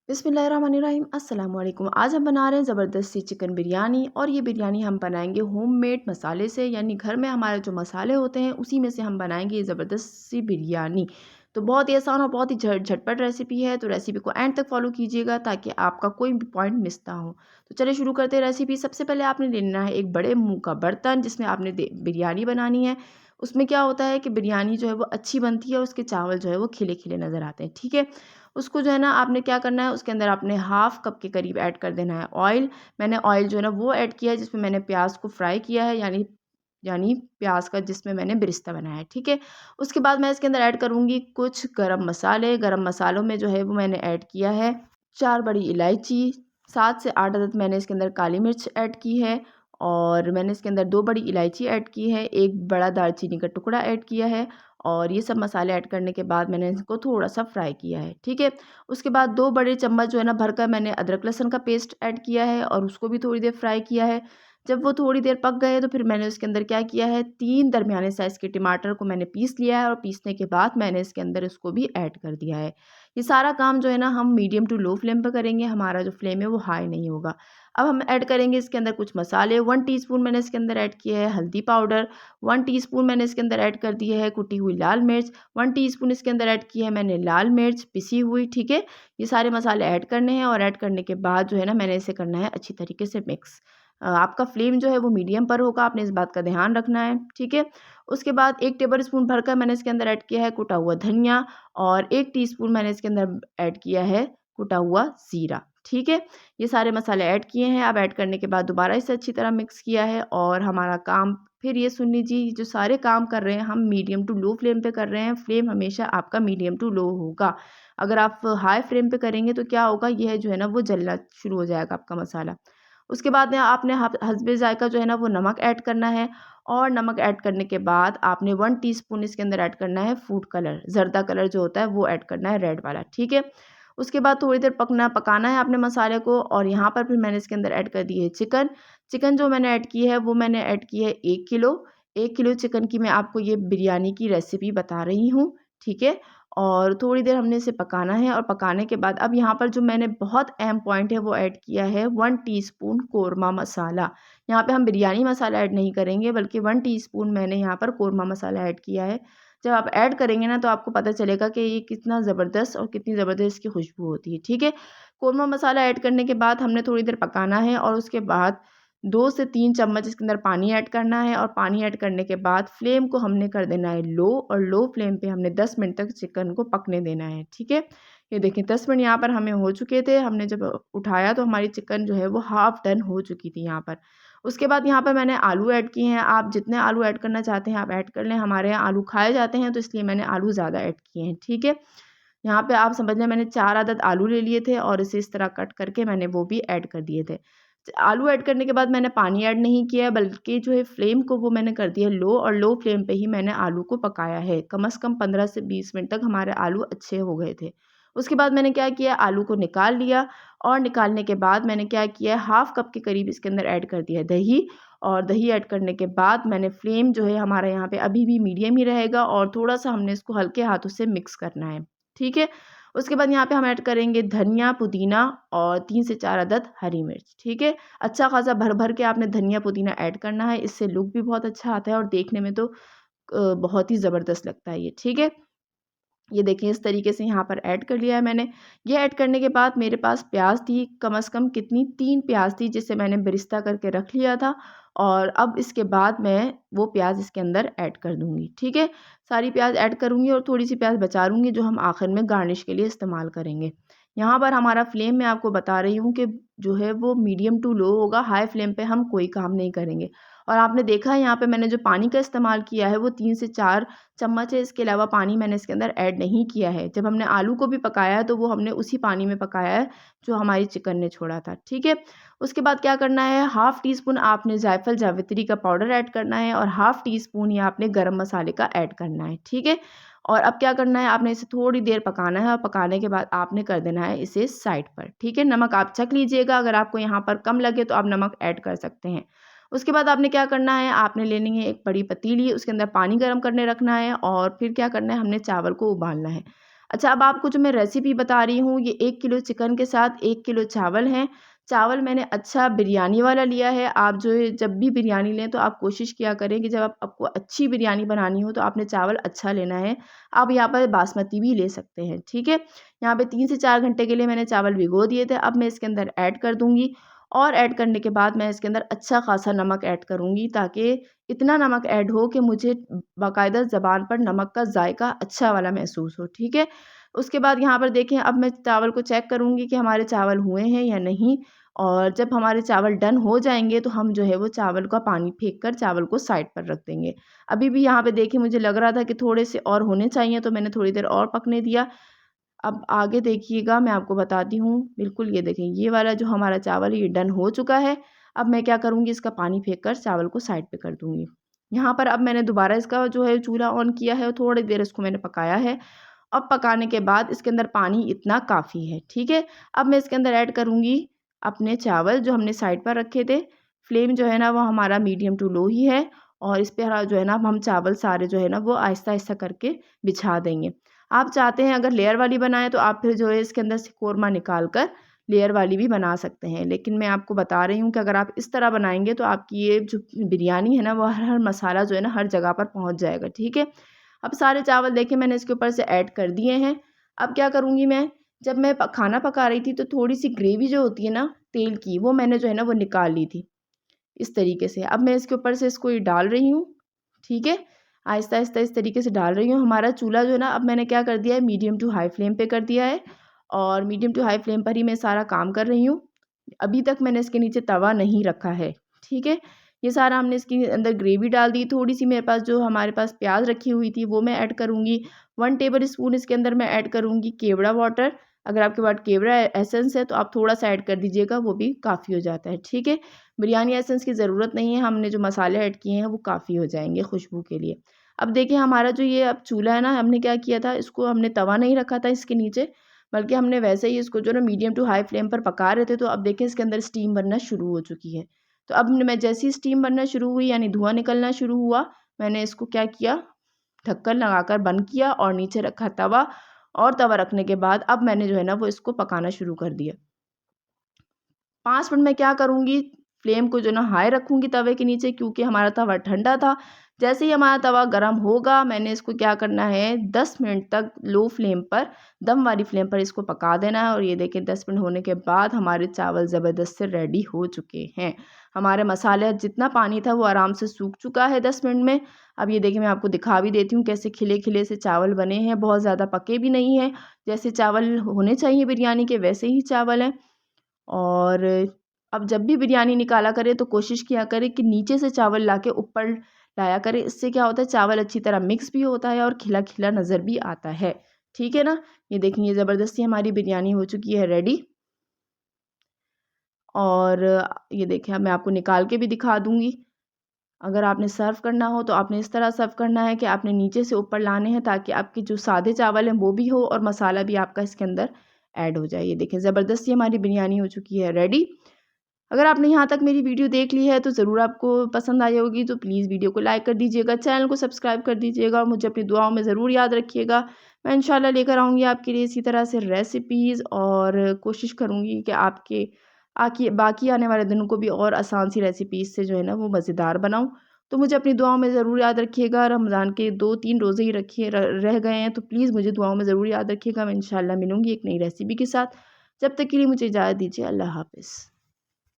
बिस्मिल्लाहिर्रहमानिर्रहीम अस्सलाम वालेकुम। आज हम बना रहे हैं ज़बरदस्त सी चिकन बिरयानी और ये बिरयानी हम बनाएंगे होममेड मसाले से, यानी घर में हमारे जो मसाले होते हैं उसी में से हम बनाएंगे ये ज़बरदस्त सी बिरयानी। तो बहुत ही आसान और बहुत ही झटपट रेसिपी है, तो रेसिपी को एंड तक फॉलो कीजिएगा ताकि आपका कोई भी पॉइंट मिस ना हो। तो चलिए शुरू करते हैं रेसिपी। सबसे पहले आपने लेना है एक बड़े मुँह का बर्तन जिसमें आपने बिरयानी बनानी है। उसमें क्या होता है कि बिरयानी जो है वो अच्छी बनती है और उसके चावल जो है वो खिले खिले नज़र आते हैं, ठीक है। उसको जो है ना आपने क्या करना है, उसके अंदर आपने हाफ़ कप के करीब ऐड कर देना है ऑयल। मैंने ऑयल जो है ना वो ऐड किया है जिसमें मैंने प्याज़ को फ्राई किया है, यानी यानी प्याज़ का जिसमें मैंने बिरिस्ता बनाया है, ठीक है। उसके बाद मैं इसके अंदर ऐड करूँगी कुछ गरम मसाले। गरम मसालों में जो है वो मैंने ऐड किया है 4 बड़ी इलायची, 7 से 8 अदद मैंने इसके अंदर काली मिर्च ऐड की है और मैंने इसके अंदर 2 बड़ी इलायची ऐड की है, 1 बड़ा दालचीनी का टुकड़ा ऐड किया है और ये सब मसाले ऐड करने के बाद मैंने इसको थोड़ा-सा फ्राई किया है, ठीक है। उसके बाद 2 बड़े चम्मच जो है ना भरकर मैंने अदरक लहसुन का पेस्ट ऐड किया है और उसको भी थोड़ी देर फ्राई किया है। जब वो थोड़ी देर पक गए तो फिर मैंने उसके अंदर क्या किया है, 3 दरमियाने साइज़ के टमाटर को मैंने पीस लिया है और पीसने के बाद मैंने इसके अंदर इसको भी ऐड कर दिया है। ये सारा काम जो है ना हम मीडियम टू लो फ्लेम पे करेंगे, हमारा जो फ्लेम है वो हाई नहीं होगा। अब हम ऐड करेंगे इसके अंदर कुछ मसाले। 1 टीस्पून मैंने इसके अंदर ऐड किया है हल्दी पाउडर, 1 टीस्पून मैंने इसके अंदर ऐड कर दी है कुटी हुई लाल मिर्च, 1 टीस्पून इसके अंदर ऐड की है मैंने लाल मिर्च पिसी हुई, ठीक है। ये सारे मसाले ऐड करने हैं और ऐड करने के बाद जो है ना मैंने इसे करना है अच्छी तरीके से मिक्स। आपका फ्लेम जो है वो मीडियम पर होगा, आपने इस बात का ध्यान रखना है, ठीक है। उसके बाद 1 टेबलस्पून भरकर मैंने इसके अंदर ऐड किया है कुटा हुआ धनिया और 1 टीस्पून मैंने इसके अंदर ऐड किया है कुटा हुआ ज़ीरा, ठीक है। ये सारे मसाले ऐड किए हैं। अब ऐड करने के बाद दोबारा इसे अच्छी तरह मिक्स किया है और हमारा काम फिर ये सुन लीजिए, जो सारे काम कर रहे हैं हम मीडियम टू लो फ्लेम पे कर रहे हैं। फ्लेम हमेशा आपका मीडियम टू लो होगा। अगर आप हाई फ्लेम पे करेंगे तो क्या होगा, यह जो है ना वो जलना शुरू हो जाएगा आपका मसाला। उसके बाद में आपने हस्बे ज़ायक़ा जो है ना वो नमक ऐड करना है और नमक ऐड करने के बाद आपने 1 टीस्पून इसके अंदर ऐड करना है फूड कलर, ज़र्दा कलर जो होता है वो ऐड करना है, रेड वाला, ठीक है। उसके बाद थोड़ी देर पकाना है आपने मसाले को और यहाँ पर फिर मैंने इसके अंदर ऐड कर दी है चिकन। चिकन जो मैंने ऐड की है वो मैंने ऐड की है 1 किलो। 1 किलो चिकन की मैं आपको ये बिरयानी की रेसिपी बता रही हूँ, ठीक है। और थोड़ी देर हमने इसे पकाना है और पकाने के बाद अब यहाँ पर जो मैंने बहुत अहम पॉइंट है वो ऐड किया है 1 टीस्पून कोरमा मसाला। यहाँ पे हम बिरयानी मसाला ऐड नहीं करेंगे बल्कि 1 टीस्पून मैंने यहाँ पर कोरमा मसाला ऐड किया है। जब आप ऐड करेंगे ना तो आपको पता चलेगा कि ये कितना ज़बरदस्त और कितनी ज़बरदस्त इसकी खुशबू होती है, ठीक है। कोरमा मसाला ऐड करने के बाद हमने थोड़ी देर पकाना है और उसके बाद 2 से 3 चम्मच इसके अंदर पानी ऐड करना है और पानी ऐड करने के बाद फ्लेम को हमने कर देना है लो और लो फ्लेम पे हमने 10 मिनट तक चिकन को पकने देना है, ठीक है। ये देखिए 10 मिनट यहाँ पर हमें हो चुके थे। हमने जब उठाया तो हमारी चिकन जो है वो हाफ़ डन हो चुकी थी यहाँ पर। उसके बाद यहाँ पर मैंने आलू ऐड किए हैं। आप जितने आलू ऐड करना चाहते हैं आप ऐड कर लें। हमारे यहाँ आलू खाए जाते हैं तो इसलिए मैंने आलू ज़्यादा ऐड किए हैं, ठीक है। यहाँ पे आप समझ लें मैंने 4 अदद आलू ले लिए थे और इसे इस तरह कट करके मैंने वो भी ऐड कर दिए थे। आलू ऐड करने के बाद मैंने पानी ऐड नहीं किया बल्कि जो है फ्लेम को वो मैंने कर दिया लो और लो फ्लेम पे ही मैंने आलू को पकाया है। कम से कम 15 से 20 मिनट तक हमारे आलू अच्छे हो गए थे। उसके बाद मैंने क्या किया, आलू को निकाल लिया और निकालने के बाद मैंने क्या किया, हाफ़ कप के करीब इसके अंदर ऐड कर दिया दही और दही ऐड करने के बाद मैंने फ्लेम जो है हमारा यहाँ पे अभी भी मीडियम ही रहेगा और थोड़ा-सा हमने इसको हल्के हाथों से मिक्स करना है, ठीक है। उसके बाद यहाँ पे हम ऐड करेंगे धनिया, पुदीना और 3 से 4 अदद हरी मिर्च, ठीक है। अच्छा खासा भर-भर के आपने धनिया, पुदीना ऐड करना है, इससे लुक भी बहुत अच्छा आता है और देखने में तो बहुत ही ज़बरदस्त लगता है ये, ठीक है। ये देखिए इस तरीके से यहाँ पर ऐड कर लिया है मैंने। ये ऐड करने के बाद मेरे पास प्याज़ थी, कम से कम कितनी 3 प्याज़ थी जिसे मैंने बेरिस्ता करके रख लिया था और अब इसके बाद मैं वो प्याज़ इसके अंदर ऐड कर दूँगी, ठीक है। सारी प्याज़ ऐड करूँगी और थोड़ी-सी प्याज़ बचा लूँगी जो हम आखिर में गार्निश के लिए इस्तेमाल करेंगे। यहाँ पर हमारा फ्लेम मैं आपको बता रही हूँ कि जो है वो मीडियम टू लो होगा, हाई फ्लेम पे हम कोई काम नहीं करेंगे। और आपने देखा है यहाँ पे मैंने जो पानी का इस्तेमाल किया है वो 3 से 4 चम्मच है, इसके अलावा पानी मैंने इसके अंदर ऐड नहीं किया है। जब हमने आलू को भी पकाया है तो वो हमने उसी पानी में पकाया है जो हमारी चिकन ने छोड़ा था, ठीक है। उसके बाद क्या करना है, हाफ़ टी स्पून आपने जायफल जावित्री का पाउडर ऐड करना है और हाफ़ टी स्पून ही आपने गरम मसाले का ऐड करना है, ठीक है। और अब क्या करना है, आपने इसे थोड़ी देर पकाना है और पकाने के बाद आपने कर देना है इसे साइड पर, ठीक है। नमक आप चख लीजिएगा, अगर आपको यहाँ पर कम लगे तो आप नमक ऐड कर सकते हैं। उसके बाद आपने क्या करना है, आपने लेनी है एक बड़ी पतीली, उसके अंदर पानी गर्म करने रखना है और फिर क्या करना है, हमने चावल को उबालना है। अच्छा, अब आपको जो मैं रेसिपी बता रही हूँ, ये 1 किलो चिकन के साथ 1 किलो चावल हैं। चावल मैंने अच्छा बिरयानी वाला लिया है। आप जो है जब भी बिरयानी लें तो आप कोशिश किया करें कि जब आपको अच्छी बिरयानी बनानी हो तो आपने चावल अच्छा लेना है। आप यहाँ पर बासमती भी ले सकते हैं, ठीक है। यहाँ पे 3 से 4 घंटे के लिए मैंने चावल भिगो दिए थे। अब मैं इसके अंदर ऐड कर दूँगी और ऐड करने के बाद मैं इसके अंदर अच्छा खासा नमक ऐड करूँगी, ताकि इतना नमक ऐड हो कि मुझे बाकायदा ज़बान पर नमक का जायका अच्छा वाला महसूस हो, ठीक है। उसके बाद यहाँ पर देखें, अब मैं चावल को चेक करूँगी कि हमारे चावल हुए हैं या नहीं, और जब हमारे चावल डन हो जाएँगे तो हम जो है वो चावल का पानी फेंक कर चावल को साइड पर रख देंगे। अभी भी यहाँ पे देखिए मुझे लग रहा था कि थोड़े से और होने चाहिए, तो मैंने थोड़ी देर और पकने दिया। अब आगे देखिएगा, मैं आपको बताती हूँ। बिल्कुल ये देखें, ये वाला जो हमारा चावल है ये डन हो चुका है। अब मैं क्या करूँगी, इसका पानी फेंक कर चावल को साइड पे कर दूँगी। यहाँ पर अब मैंने दोबारा इसका जो है चूल्हा ऑन किया है और थोड़ी देर इसको मैंने पकाया है। अब पकाने के बाद इसके अंदर पानी इतना काफ़ी है, ठीक है। अब मैं इसके अंदर ऐड करूँगी अपने चावल जो हमने साइड पर रखे थे। फ्लेम जो है ना वो हमारा मीडियम टू लो ही है, और इस पे जो है ना हम चावल सारे जो है ना वो आहिस्ता-आहिस्ता करके बिछा देंगे। आप चाहते हैं अगर लेयर वाली बनाएँ तो आप फिर जो है इसके अंदर से कोरमा निकाल कर लेयर वाली भी बना सकते हैं। लेकिन मैं आपको बता रही हूँ कि अगर आप इस तरह बनाएँगे तो आपकी ये जो बिरयानी है ना वो हर मसाला जो है ना हर जगह पर पहुँच जाएगा, ठीक है। अब सारे चावल देखिए मैंने इसके ऊपर से ऐड कर दिए हैं। अब क्या करूँगी मैं, जब मैं खाना पका रही थी तो थोड़ी-सी ग्रेवी जो होती है ना तेल की, वो मैंने जो है ना वो निकाल ली थी, इस तरीके से। अब मैं इसके ऊपर से इसको ये डाल रही हूँ, ठीक है। आहिस्ता-आहिस्ता इस तरीके से डाल रही हूँ। हमारा चूल्हा जो है ना अब मैंने क्या कर दिया है, मीडियम टू हाई फ्लेम पे कर दिया है, और मीडियम टू हाई फ्लेम पर ही मैं सारा काम कर रही हूँ। अभी तक मैंने इसके नीचे तवा नहीं रखा है, ठीक है। ये सारा हमने इसके अंदर ग्रेवी डाल दी। थोड़ी-सी मेरे पास जो हमारे पास प्याज़ रखी हुई थी वो मैं ऐड करूँगी। 1 टेबल स्पून इसके अंदर मैं ऐड करूँगी केवड़ा वाटर। अगर आपके पास केवड़ा एसेंस है तो आप थोड़ा-सा ऐड कर दीजिएगा, वो भी काफ़ी हो जाता है, ठीक है। बिरयानी एसेंस की ज़रूरत नहीं है, हमने जो मसाले ऐड किए हैं वो काफ़ी हो जाएँगे खुशबू के लिए। अब देखिए हमारा जो ये अब चूल्हा है ना, हमने क्या किया था, इसको हमने तवा नहीं रखा था इसके नीचे, बल्कि हमने वैसे ही इसको जो ना मीडियम टू हाई फ्लेम पर पका रहे थे। तो अब देखिए इसके अंदर स्टीम बनना शुरू हो चुकी है। तो अब मैं जैसे ही स्टीम बनना शुरू हुई यानी धुआँ निकलना शुरू हुआ, मैंने इसको क्या किया, ढक्कन लगाकर बंद किया और नीचे रखा तवा, और तवा रखने के बाद अब मैंने जो है ना वो इसको पकाना शुरू कर दिया। 5 मिनट में क्या करूँगी, फ्लेम को जो ना हाई रखूँगी तवे के नीचे, क्योंकि हमारा तवा ठंडा था। जैसे ही हमारा तवा गरम होगा, मैंने इसको क्या करना है, 10 मिनट तक लो फ्लेम पर, दम वाली फ्लेम पर इसको पका देना है। और ये देखिए 10 मिनट होने के बाद हमारे चावल ज़बरदस्त से रेडी हो चुके हैं। हमारे मसाले जितना पानी था वो आराम से सूख चुका है 10 मिनट में। अब ये देखिए मैं आपको दिखा भी देती हूँ कैसे खिले-खिले से चावल बने हैं, बहुत ज़्यादा पके भी नहीं हैं। जैसे चावल होने चाहिए बिरयानी के वैसे ही चावल हैं। और अब जब भी बिरयानी निकाला करें तो कोशिश किया करें कि नीचे से चावल लाके ऊपर लाया करें। इससे क्या होता है, चावल अच्छी तरह मिक्स भी होता है और खिला-खिला नज़र भी आता है। ठीक है ना? ये देखिए ये ज़बरदस्ती हमारी बिरयानी हो चुकी है रेडी। और ये देखिए अब मैं आपको निकाल के भी दिखा दूँगी। अगर आपने सर्व करना हो तो आपने इस तरह सर्व करना है कि आपने नीचे से ऊपर लाने हैं, ताकि आपके जो सादे चावल हैं वो भी हो और मसाला भी आपका इसके अंदर ऐड हो जाए। ये देखिए ज़बरदस्ती हमारी बिरयानी हो चुकी है रेडी। अगर आपने यहाँ तक मेरी वीडियो देख ली है तो ज़रूर आपको पसंद आई होगी, तो प्लीज़ वीडियो को लाइक कर दीजिएगा, चैनल को सब्सक्राइब कर दीजिएगा और मुझे अपनी दुआओं में ज़रूर याद रखिएगा। मैं इंशाल्लाह लेकर आऊँगी आपके लिए इसी तरह से रेसिपीज़, और कोशिश करूँगी कि आपके आकी बाकी आने वाले दिनों को भी और आसान सी रेसिपीज़ से जो है ना वो मज़ेदार बनाऊँ। तो मुझे अपनी दुआओं में ज़रूर याद रखिएगा। रमज़ान के 2-3 रोज़े ही रह गए हैं, तो प्लीज़ मुझे दुआओं में ज़रूर याद रखिएगा। मैं इंशाल्लाह मिलूँगी एक नई रेसिपी के साथ। जब तक के लिए मुझे इजाज़त दीजिए। अल्लाह हाफ़िज़।